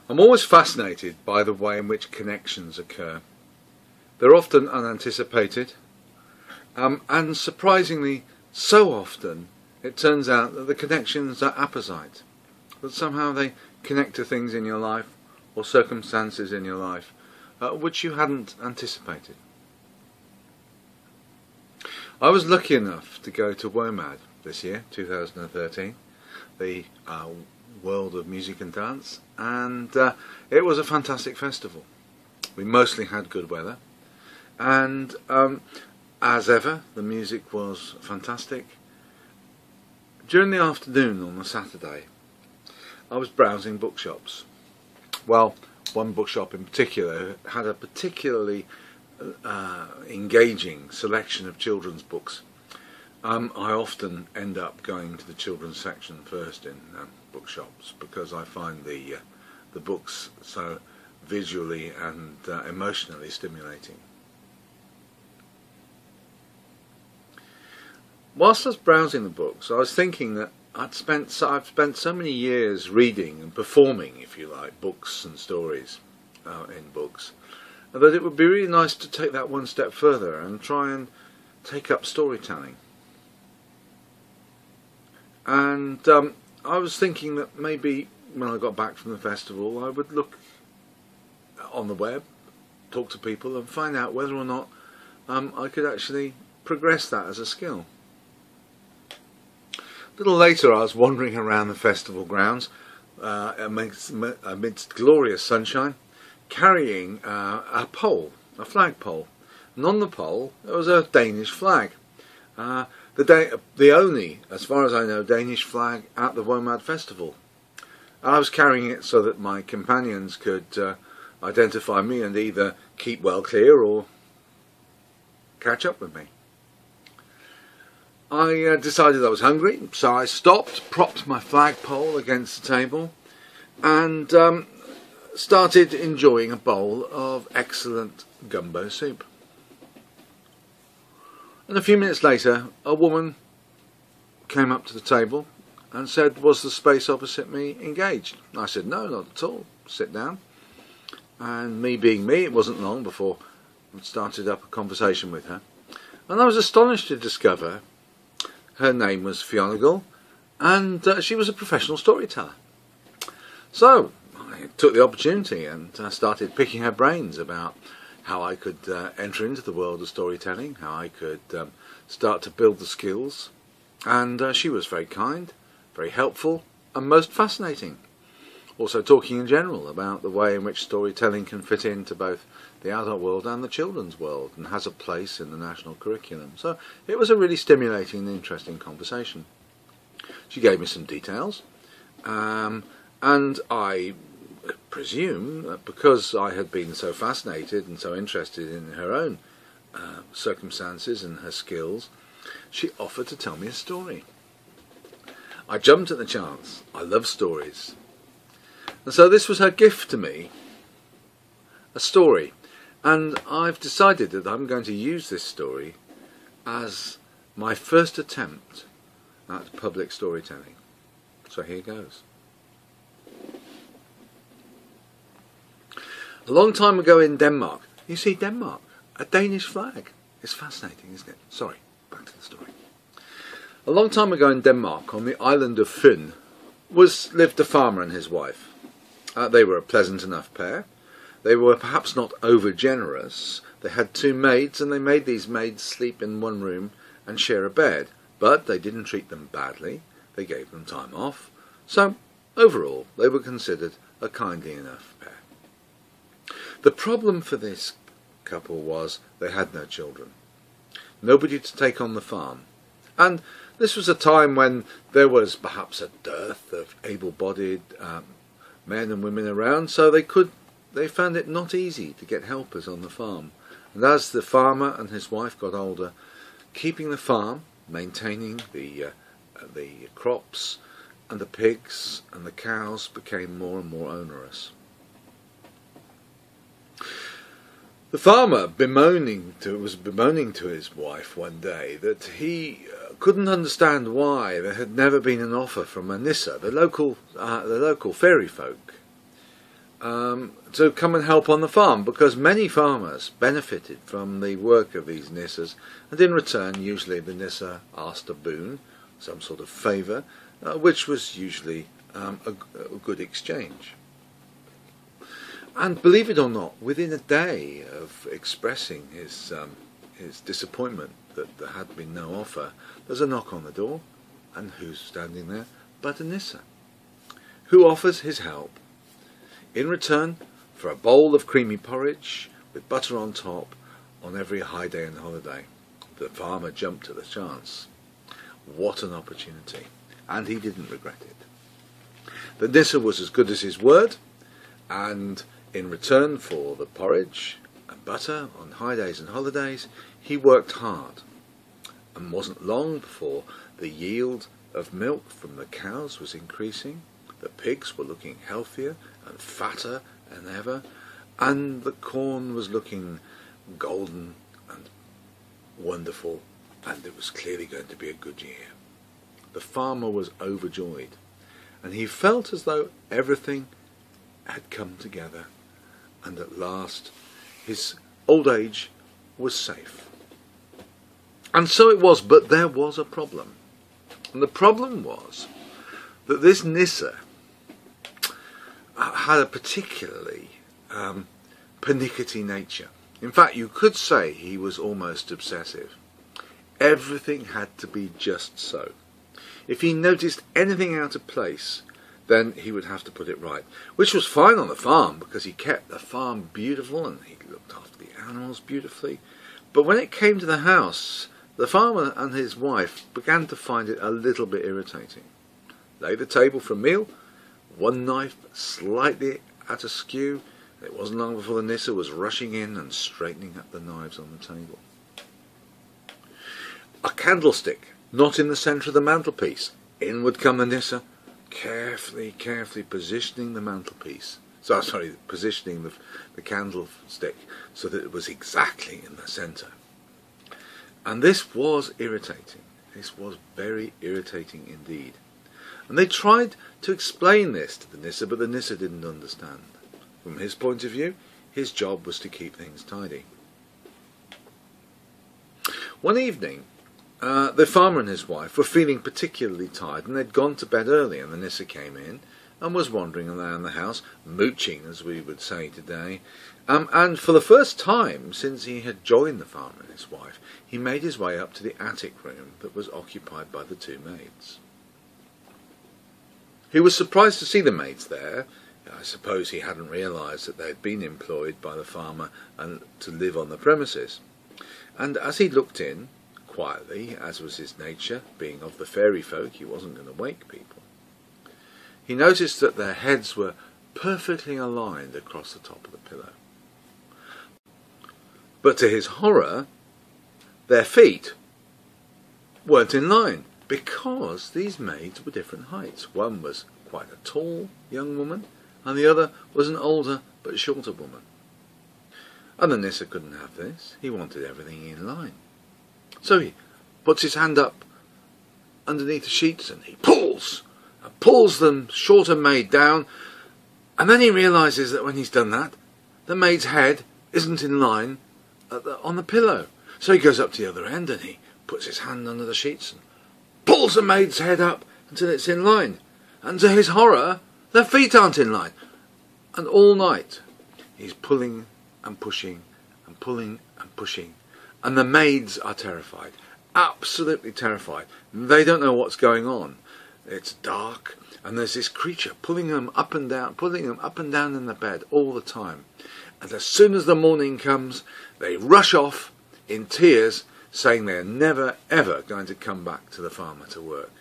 I'm always fascinated by the way in which connections occur. They're often unanticipated, and surprisingly, so often it turns out that the connections are apposite, that somehow they connect to things in your life or circumstances in your life which you hadn't anticipated. I was lucky enough to go to WOMAD this year, 2013, the World of Music and Dance, and it was a fantastic festival. We mostly had good weather, and as ever, the music was fantastic. During the afternoon on the Saturday, I was browsing bookshops. Well, one bookshop in particular had a particularly engaging selection of children's books. I often end up going to the children's section first in bookshops because I find the books so visually and emotionally stimulating. Whilst I was browsing the books, I was thinking that I've spent so many years reading and performing, if you like, books and stories in books, that it would be really nice to take that one step further and try and take up storytelling. And I was thinking that maybe when I got back from the festival I would look on the web, talk to people and find out whether or not I could actually progress that as a skill. A little later I was wandering around the festival grounds amidst glorious sunshine, carrying a pole, a flagpole, and on the pole there was a Danish flag, the only, as far as I know, Danish flag at the WOMAD festival. I was carrying it so that my companions could identify me and either keep well clear or catch up with me. I decided I was hungry, so I stopped, propped my flagpole against the table, and started enjoying a bowl of excellent gumbo soup. And a few minutes later, a woman came up to the table and said, "Was the space opposite me engaged?" I said, "No, not at all. Sit down." And me being me, it wasn't long before I started up a conversation with her. And I was astonished to discover her name was Fionnagle, and she was a professional storyteller. So I took the opportunity and started picking her brains about how I could enter into the world of storytelling, how I could start to build the skills. And she was very kind, very helpful, and most fascinating. Also talking in general about the way in which storytelling can fit into both the adult world and the children's world and has a place in the national curriculum. So it was a really stimulating and interesting conversation. She gave me some details, and I presume that because I had been so fascinated and so interested in her own circumstances and her skills, she offered to tell me a story. I jumped at the chance. I love stories. And so this was her gift to me, a story. And I've decided that I'm going to use this story as my first attempt at public storytelling. So here goes. A long time ago in Denmark, you see Denmark, a Danish flag. It's fascinating, isn't it? Sorry, back to the story. A long time ago in Denmark, on the island of Funen, lived a farmer and his wife. They were a pleasant enough pair. They were perhaps not over generous. They had 2 maids, and they made these maids sleep in one room and share a bed. But they didn't treat them badly. They gave them time off. So, overall, they were considered a kindly enough pair. The problem for this couple was they had no children. Nobody to take on the farm. And this was a time when there was perhaps a dearth of able-bodied men and women around, so they found it not easy to get helpers on the farm. And as the farmer and his wife got older, keeping the farm, maintaining the crops and the pigs and the cows became more and more onerous. The farmer was bemoaning to his wife one day that he couldn't understand why there had never been an offer from Anissa, the local fairy folk, to come and help on the farm, because many farmers benefited from the work of these Nissas, and in return usually the Nissa asked a boon, some sort of favour, which was usually a good exchange. And believe it or not, within a day of expressing his disappointment that there had been no offer, there's a knock on the door, and who's standing there but a Nissa, who offers his help in return for a bowl of creamy porridge with butter on top on every high day and holiday. The farmer jumped at the chance. What an opportunity, and he didn't regret it. The Nissa was as good as his word, and in return for the porridge and butter on high days and holidays, he worked hard, and wasn't long before the yield of milk from the cows was increasing, the pigs were looking healthier and fatter than ever, and the corn was looking golden and wonderful, and it was clearly going to be a good year. The farmer was overjoyed, and he felt as though everything had come together, and at last his old age was safe. And so it was, but there was a problem. And the problem was that this Nissa had a particularly pernickety nature. In fact, you could say he was almost obsessive. Everything had to be just so. If he noticed anything out of place, then he would have to put it right, which was fine on the farm because he kept the farm beautiful and he looked after the animals beautifully. But when it came to the house, the farmer and his wife began to find it a little bit irritating. Lay the table for a meal, one knife slightly at askew. It wasn't long before the Nissa was rushing in and straightening up the knives on the table. A candlestick not in the centre of the mantelpiece. In would come the Nissa, carefully positioning the mantelpiece. Positioning the candlestick so that it was exactly in the centre. And this was irritating. This was very irritating indeed. And they tried to explain this to the Nissa, but the Nissa didn't understand. From his point of view, his job was to keep things tidy. One evening, the farmer and his wife were feeling particularly tired, and they'd gone to bed early, and the Nissa came in and was wandering around the house, mooching, as we would say today. And for the first time since he had joined the farmer and his wife, he made his way up to the attic room that was occupied by the two maids. He was surprised to see the maids there. I suppose he hadn't realised that they had been employed by the farmer and to live on the premises. And as he looked in, quietly, as was his nature, being of the fairy folk, he wasn't going to wake people, he noticed that their heads were perfectly aligned across the top of the pillow. But to his horror, their feet weren't in line, because these maids were different heights. One was quite a tall young woman, and the other was an older but shorter woman. And the Nissa couldn't have this. He wanted everything in line. So he puts his hand up underneath the sheets and he pulls the shorter maid down, and then he realises that when he's done that, the maid's head isn't in line on the pillow. So he goes up to the other end and he puts his hand under the sheets and pulls the maid's head up until it's in line. And to his horror, their feet aren't in line. And all night he's pulling and pushing and pulling and pushing. And the maids are terrified, absolutely terrified. They don't know what's going on. It's dark, and there's this creature pulling them up and down in the bed all the time. And as soon as the morning comes, they rush off in tears, saying they're never ever going to come back to the farmer to work.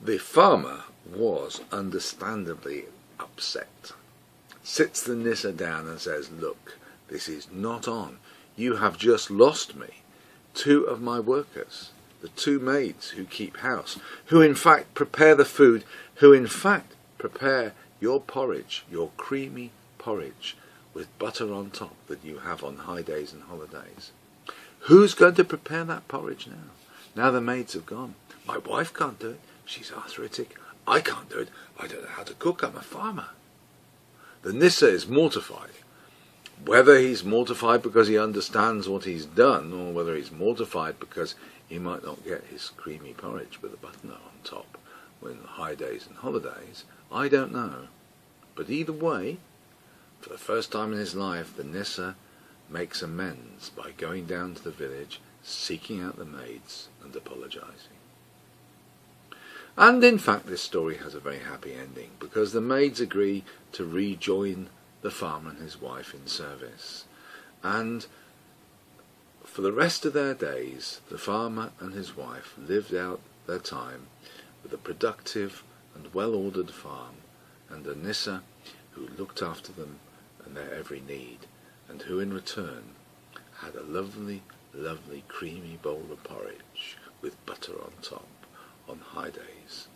The farmer was understandably upset. Sits the Nissa down and says, "Look, this is not on. You have just lost me. Two of my workers, the two maids who keep house, who in fact prepare the food, who in fact prepare your porridge, your creamy porridge with butter on top that you have on high days and holidays. Who's going to prepare that porridge now? Now the maids have gone. My wife can't do it. She's arthritic. I can't do it. I don't know how to cook. I'm a farmer." The Nissa is mortified. Whether he's mortified because he understands what he's done, or whether he's mortified because he might not get his creamy porridge with a buttermilk on top when high days and holidays, I don't know. But either way, for the first time in his life, the Nissa makes amends by going down to the village, seeking out the maids and apologising. And in fact this story has a very happy ending, because the maids agree to rejoin the farmer and his wife in service. And for the rest of their days, the farmer and his wife lived out their time with a productive and well-ordered farm, and a Nissa who looked after them and their every need, and who in return had a lovely, lovely creamy bowl of porridge with butter on top on high days.